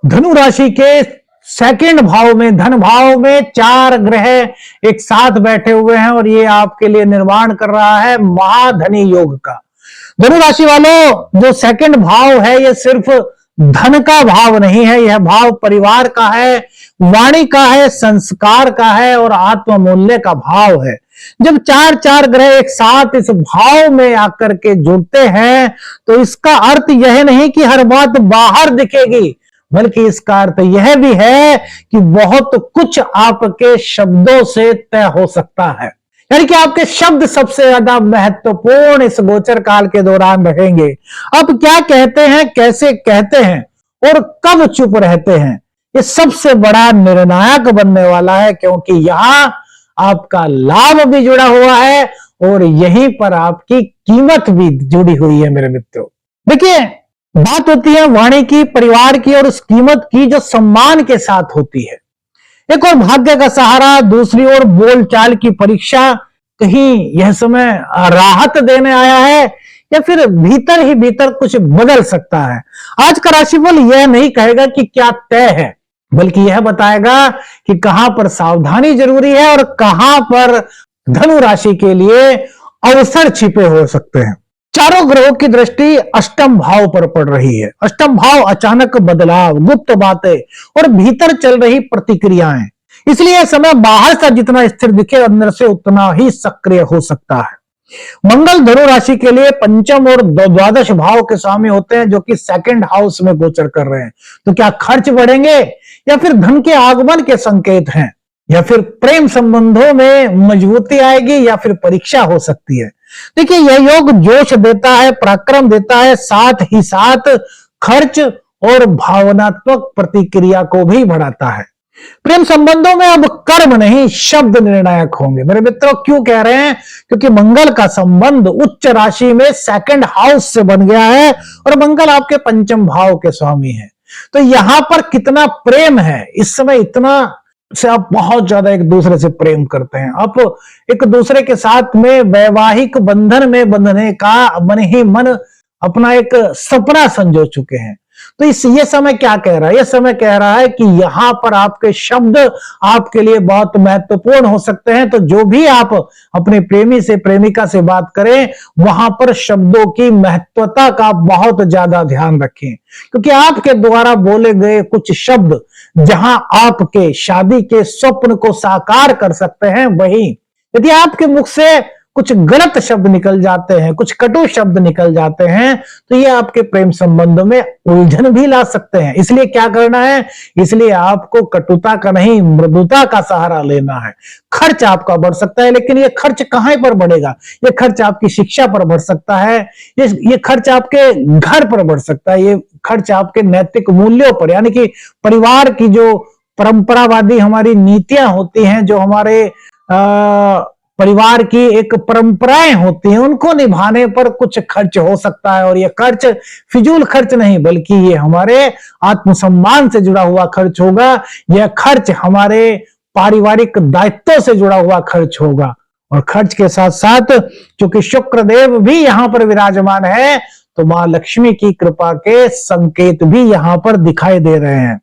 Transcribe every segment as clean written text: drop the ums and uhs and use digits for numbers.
धनु राशि के सेकंड भाव में, धन भाव में 4 ग्रह एक साथ बैठे हुए हैं और ये आपके लिए निर्माण कर रहा है महाधनी योग का। धनु राशि वालों, जो सेकंड भाव है ये सिर्फ धन का भाव नहीं है, यह भाव परिवार का है, वाणी का है, संस्कार का है और आत्ममूल्य का भाव है। जब 4 ग्रह एक साथ इस भाव में आकर के जुड़ते हैं तो इसका अर्थ यह नहीं कि हर बात बाहर दिखेगी, बल्कि इसका अर्थ यह भी है कि बहुत कुछ आपके शब्दों से तय हो सकता है। यानी कि आपके शब्द सबसे ज्यादा महत्वपूर्ण इस गोचर काल के दौरान रहेंगे। अब क्या कहते हैं, कैसे कहते हैं और कब चुप रहते हैं, ये सबसे बड़ा निर्णायक बनने वाला है, क्योंकि यहां आपका लाभ भी जुड़ा हुआ है और यहीं पर आपकी कीमत भी जुड़ी हुई है मेरे मित्रों। देखिए, बात होती है वाणी की, परिवार की और उस कीमत की जो सम्मान के साथ होती है। एक और भाग्य का सहारा, दूसरी ओर बोलचाल की परीक्षा। कहीं यह समय राहत देने आया है या फिर भीतर ही भीतर कुछ बदल सकता है। आज का राशिफल यह नहीं कहेगा कि क्या तय है, बल्कि यह बताएगा कि कहां पर सावधानी जरूरी है और कहां पर धनु राशि के लिए अवसर छिपे हो सकते हैं। चारों ग्रहों की दृष्टि अष्टम भाव पर पड़ रही है। अष्टम भाव अचानक बदलाव, गुप्त बातें और भीतर चल रही प्रतिक्रियाएं, इसलिए समय बाहर से जितना स्थिर दिखे अंदर से उतना ही सक्रिय हो सकता है। मंगल धनु राशि के लिए पंचम और द्वादश भाव के स्वामी होते हैं, जो कि सेकंड हाउस में गोचर कर रहे हैं। तो क्या खर्च बढ़ेंगे या फिर धन के आगमन के संकेत हैं, या फिर प्रेम संबंधों में मजबूती आएगी या फिर परीक्षा हो सकती है। देखिए, यह योग जोश देता है, पराक्रम देता है, साथ ही साथ खर्च और भावनात्मक प्रतिक्रिया को भी बढ़ाता है। प्रेम संबंधों में अब कर्म नहीं शब्द निर्णायक होंगे मेरे मित्रों। क्यों कह रहे हैं? क्योंकि मंगल का संबंध उच्च राशि में सेकंड हाउस से बन गया है और मंगल आपके पंचम भाव के स्वामी है। तो यहां पर कितना प्रेम है इस समय, इतना से आप बहुत ज्यादा एक दूसरे से प्रेम करते हैं। आप एक दूसरे के साथ में वैवाहिक बंधन में बंधने का मन ही मन अपना एक सपना संजो चुके हैं। तो ये समय क्या कह रहा है? यह समय कह रहा है कि यहां पर आपके शब्द आपके लिए बहुत महत्वपूर्ण हो सकते हैं। तो जो भी आप अपने प्रेमी से, प्रेमिका से बात करें, वहां पर शब्दों की महत्वता का बहुत ज्यादा ध्यान रखें, क्योंकि आपके द्वारा बोले गए कुछ शब्द जहां आपके शादी के स्वप्न को साकार कर सकते हैं, वहीं यदि आपके मुख से कुछ गलत शब्द निकल जाते हैं, कुछ कटु शब्द निकल जाते हैं, तो ये आपके प्रेम संबंध में उलझन भी ला सकते हैं। इसलिए क्या करना है? इसलिए आपको कटुता का नहीं, मृदुता का सहारा लेना है। खर्च आपका बढ़ सकता है, लेकिन ये खर्च कहां पर बढ़ेगा? ये खर्च आपकी शिक्षा पर बढ़ सकता है, ये खर्च आपके घर पर बढ़ सकता है, ये खर्च आपके नैतिक मूल्यों पर, यानी कि परिवार की जो परंपरावादी हमारी नीतियां होती हैं, जो हमारे परिवार की एक परंपराएं होती हैं, उनको निभाने पर कुछ खर्च हो सकता है। और यह खर्च फिजूल खर्च नहीं, बल्कि ये हमारे आत्मसम्मान से जुड़ा हुआ खर्च होगा। यह खर्च हमारे पारिवारिक दायित्वों से जुड़ा हुआ खर्च होगा। और खर्च के साथ साथ चूंकि शुक्र देव भी यहां पर विराजमान है, तो मां लक्ष्मी की कृपा के संकेत भी यहां पर दिखाई दे रहे हैं।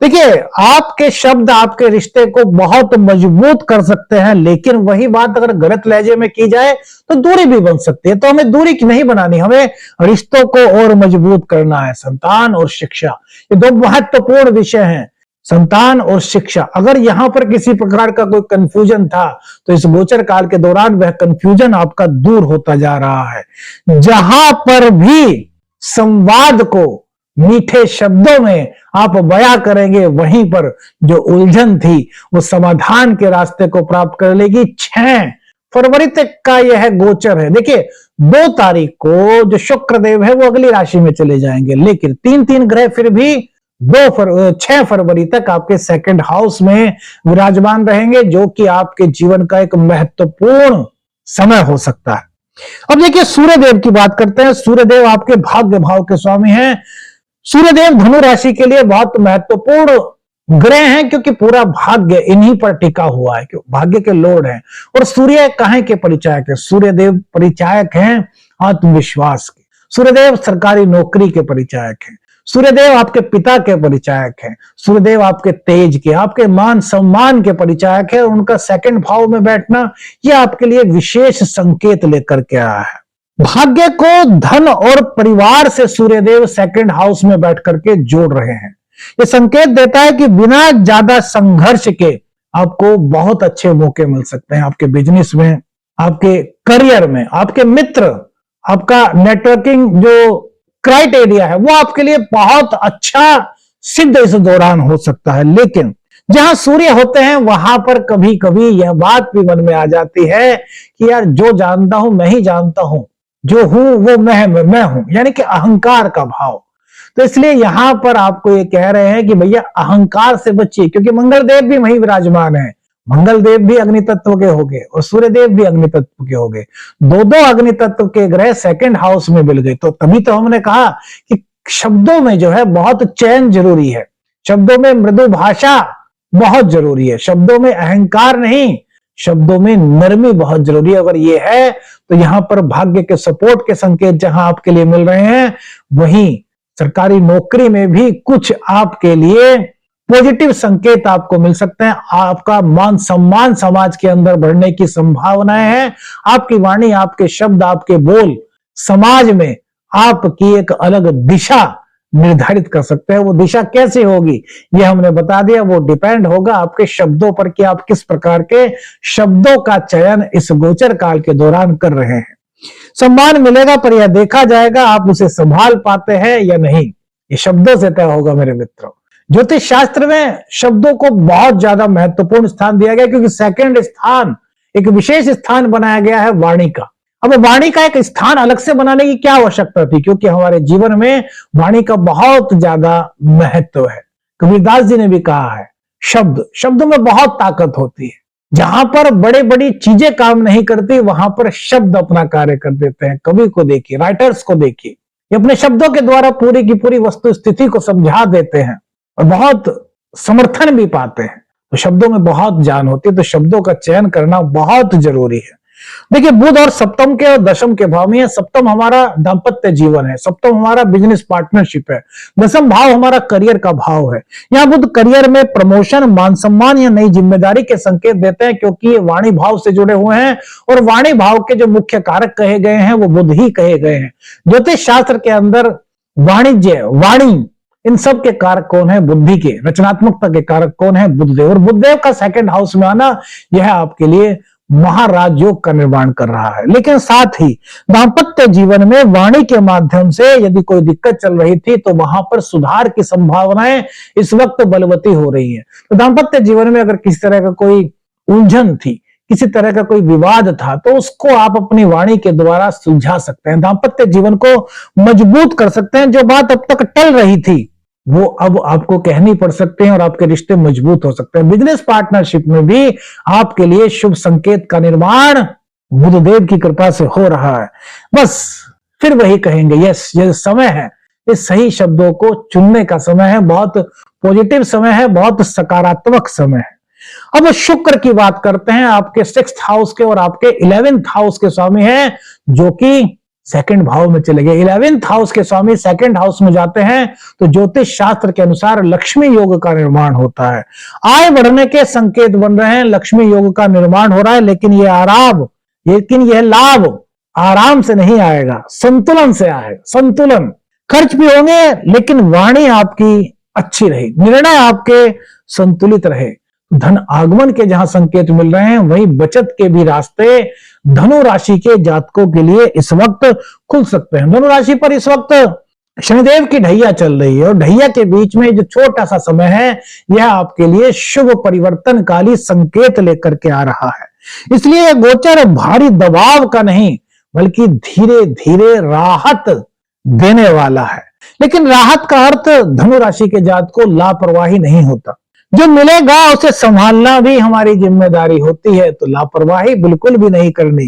देखिए, आपके शब्द आपके रिश्ते को बहुत मजबूत कर सकते हैं, लेकिन वही बात अगर गलत लहजे में की जाए तो दूरी भी बन सकती है। तो हमें दूरी नहीं बनानी, हमें रिश्तों को और मजबूत करना है। संतान और शिक्षा, ये दो महत्वपूर्ण विषय हैं। संतान और शिक्षा, अगर यहां पर किसी प्रकार का कोई कंफ्यूजन था, तो इस गोचर काल के दौरान वह कंफ्यूजन आपका दूर होता जा रहा है। जहां पर भी संवाद को मीठे शब्दों में आप बयां करेंगे, वहीं पर जो उलझन थी वो समाधान के रास्ते को प्राप्त कर लेगी। 6 फरवरी तक का यह गोचर है। देखिए, 2 तारीख को जो शुक्र देव है वो अगली राशि में चले जाएंगे, लेकिन 3 ग्रह फिर भी 6 फरवरी तक आपके सेकंड हाउस में विराजमान रहेंगे, जो कि आपके जीवन का एक महत्वपूर्ण समय हो सकता है। अब देखिए, सूर्यदेव की बात करते हैं। सूर्यदेव आपके भाग्य भाव के स्वामी हैं। सूर्यदेव धनु राशि के लिए बहुत महत्वपूर्ण ग्रह हैं, क्योंकि पूरा भाग्य इन्हीं पर टिका हुआ है, क्योंकि भाग्य के लॉर्ड हैं। और सूर्य काहे के परिचायक है? सूर्यदेव परिचायक हैं आत्मविश्वास के। सूर्यदेव सरकारी नौकरी के परिचायक हैं। सूर्यदेव आपके पिता के परिचायक हैं, सूर्यदेव आपके तेज के, आपके मान सम्मान के परिचायक है। उनका सेकंड भाव में बैठना यह आपके लिए विशेष संकेत लेकर के आया है। भाग्य को धन और परिवार से सूर्यदेव सेकंड हाउस में बैठ करके जोड़ रहे हैं। यह संकेत देता है कि बिना ज्यादा संघर्ष के आपको बहुत अच्छे मौके मिल सकते हैं, आपके बिजनेस में, आपके करियर में, आपके मित्र, आपका नेटवर्किंग जो क्राइटेरिया है वो आपके लिए बहुत अच्छा सिद्ध इस दौरान हो सकता है। लेकिन जहां सूर्य होते हैं वहां पर कभी कभी यह बात भी मन में आ जाती है कि यार जो जानता हूं मैं ही जानता हूं, जो हूं वो मैं हूं, यानी कि अहंकार का भाव। तो इसलिए यहां पर आपको ये कह रहे हैं कि भैया अहंकार से बचिए, क्योंकि मंगल देव भी वहीं विराजमान है। मंगल देव भी अग्नि तत्व के हो गए और सूर्य देव भी अग्नि तत्व के हो गए। दो अग्नि तत्व के ग्रह सेकंड हाउस में मिल गए। तो तभी तो हमने कहा कि शब्दों में जो है बहुत चयन जरूरी है, शब्दों में मृदु भाषा बहुत जरूरी है, शब्दों में अहंकार नहीं, शब्दों में नरमी बहुत जरूरी है। अगर ये है तो यहां पर भाग्य के सपोर्ट के संकेत जहां आपके लिए मिल रहे हैं, वहीं सरकारी नौकरी में भी कुछ आपके लिए पॉजिटिव संकेत आपको मिल सकते हैं। आपका मान सम्मान समाज के अंदर बढ़ने की संभावनाएं हैं। आपकी वाणी, आपके शब्द, आपके बोल समाज में आपकी एक अलग दिशा निर्धारित कर सकते हैं। वो दिशा कैसे होगी ये हमने बता दिया, वो डिपेंड होगा आपके शब्दों पर कि आप किस प्रकार के शब्दों का चयन इस गोचर काल के दौरान कर रहे हैं। सम्मान मिलेगा पर यह देखा जाएगा आप उसे संभाल पाते हैं या नहीं, ये शब्दों से तय होगा मेरे मित्रों। ज्योतिष शास्त्र में शब्दों को बहुत ज्यादा महत्वपूर्ण स्थान दिया गया, क्योंकि सेकंड स्थान एक विशेष स्थान बनाया गया है वाणी का। अब वाणी का एक स्थान अलग से बनाने की क्या आवश्यकता थी, क्योंकि हमारे जीवन में वाणी का बहुत ज्यादा महत्व है। कबीरदास जी ने भी कहा है शब्दों में बहुत ताकत होती है। जहां पर बड़े बड़ी चीजें काम नहीं करती वहां पर शब्द अपना कार्य कर देते हैं। कवि को देखिए, राइटर्स को देखिए, ये अपने शब्दों के द्वारा पूरी की पूरी वस्तु स्थिति को समझा देते हैं और बहुत समर्थन भी पाते हैं। तो शब्दों में बहुत जान होती है, तो शब्दों का चयन करना बहुत जरूरी है। देखिए, बुध और सप्तम के और दशम के भाव में है। सप्तम हमारा दाम्पत्य जीवन है, सप्तम हमारा बिजनेस पार्टनरशिप है, दशम भाव हमारा करियर का भाव है। यहाँ बुध करियर में प्रमोशन, मान सम्मान या नई जिम्मेदारी के संकेत देते हैं, क्योंकि ये वाणी भाव से जुड़े हुए हैं और वाणी भाव के जो मुख्य कारक कहे गए हैं वो बुध ही कहे गए हैं। ज्योतिष शास्त्र के अंदर वाणिज्य, वाणी, इन सब के कारक कौन है? बुद्धि के, रचनात्मकता के कारक कौन है? बुधदेव। और बुधदेव का सेकंड हाउस में आना यह आपके लिए महाराज योग का निर्माण कर रहा है। लेकिन साथ ही दाम्पत्य जीवन में वाणी के माध्यम से यदि कोई दिक्कत चल रही थी तो वहां पर सुधार की संभावनाएं इस वक्त बलवती हो रही है। तो दाम्पत्य जीवन में अगर किसी तरह का कोई उलझन थी, किसी तरह का कोई विवाद था, तो उसको आप अपनी वाणी के द्वारा सुलझा सकते हैं, दाम्पत्य जीवन को मजबूत कर सकते हैं। जो बात अब तक टल रही थी वो अब आपको कहनी पड़ सकते हैं और आपके रिश्ते मजबूत हो सकते हैं। बिजनेस पार्टनरशिप में भी आपके लिए शुभ संकेत का निर्माण बुधदेव की कृपा से हो रहा है। बस फिर वही कहेंगे, यस, ये समय है, इस सही शब्दों को चुनने का समय है, बहुत पॉजिटिव समय है, बहुत सकारात्मक समय है। अब शुक्र की बात करते हैं, आपके 6th हाउस के और आपके 11th हाउस के स्वामी हैं, जो कि सेकंड भाव में चले गए। 11th हाउस के स्वामी सेकंड हाउस में जाते हैं तो ज्योतिष शास्त्र के अनुसार लक्ष्मी योग का निर्माण होता है। आय बढ़ने के संकेत बन रहे हैं, लक्ष्मी योग का निर्माण हो रहा है। लेकिन यह लाभ आराम से नहीं आएगा, संतुलन से आएगा। संतुलन, खर्च भी होंगे लेकिन वाणी आपकी अच्छी रहे, निर्णय आपके संतुलित रहे। धन आगमन के जहां संकेत मिल रहे हैं वहीं बचत के भी रास्ते धनु राशि के जातकों के लिए इस वक्त खुल सकते हैं। धनु राशि पर इस वक्त शनिदेव की ढैया चल रही है और ढैया के बीच में जो छोटा सा समय है यह आपके लिए शुभ परिवर्तनकाली संकेत लेकर के आ रहा है। इसलिए गोचर भारी दबाव का नहीं बल्कि धीरे धीरे राहत देने वाला है। लेकिन राहत का अर्थ धनु राशि के जातकों लापरवाही नहीं होता। जो मिलेगा उसे संभालना भी हमारी जिम्मेदारी होती है, तो लापरवाही बिल्कुल भी नहीं करनी।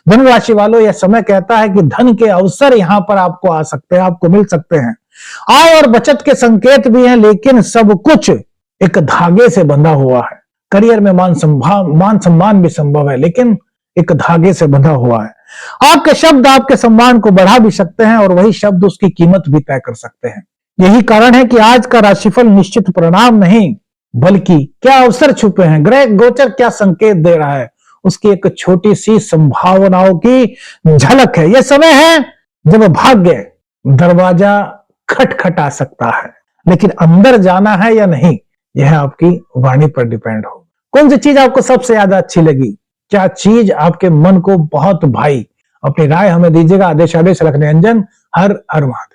धनु राशि वालों, यह समय कहता है कि धन के अवसर यहां पर आपको आ सकते हैं, आपको मिल सकते हैं। आय और बचत के संकेत भी हैं, लेकिन सब कुछ एक धागे से बंधा हुआ है। करियर में मान सम्मान भी संभव है, लेकिन एक धागे से बंधा हुआ है। आपके शब्द आपके सम्मान को बढ़ा भी सकते हैं और वही शब्द उसकी कीमत भी तय कर सकते हैं। यही कारण है कि आज का राशिफल निश्चित परिणाम नहीं, बल्कि क्या अवसर छुपे हैं, ग्रह गोचर क्या संकेत दे रहा है, उसकी एक छोटी सी संभावनाओं की झलक है। यह समय है जब भाग्य दरवाजा खटखटा सकता है, लेकिन अंदर जाना है या नहीं, यह आपकी वाणी पर डिपेंड हो। कौन सी चीज आपको सबसे ज्यादा अच्छी लगी, क्या चीज आपके मन को बहुत भाई? अपनी राय हमें दीजिएगा। आदेश रखने अंजन। हर हर महादेव।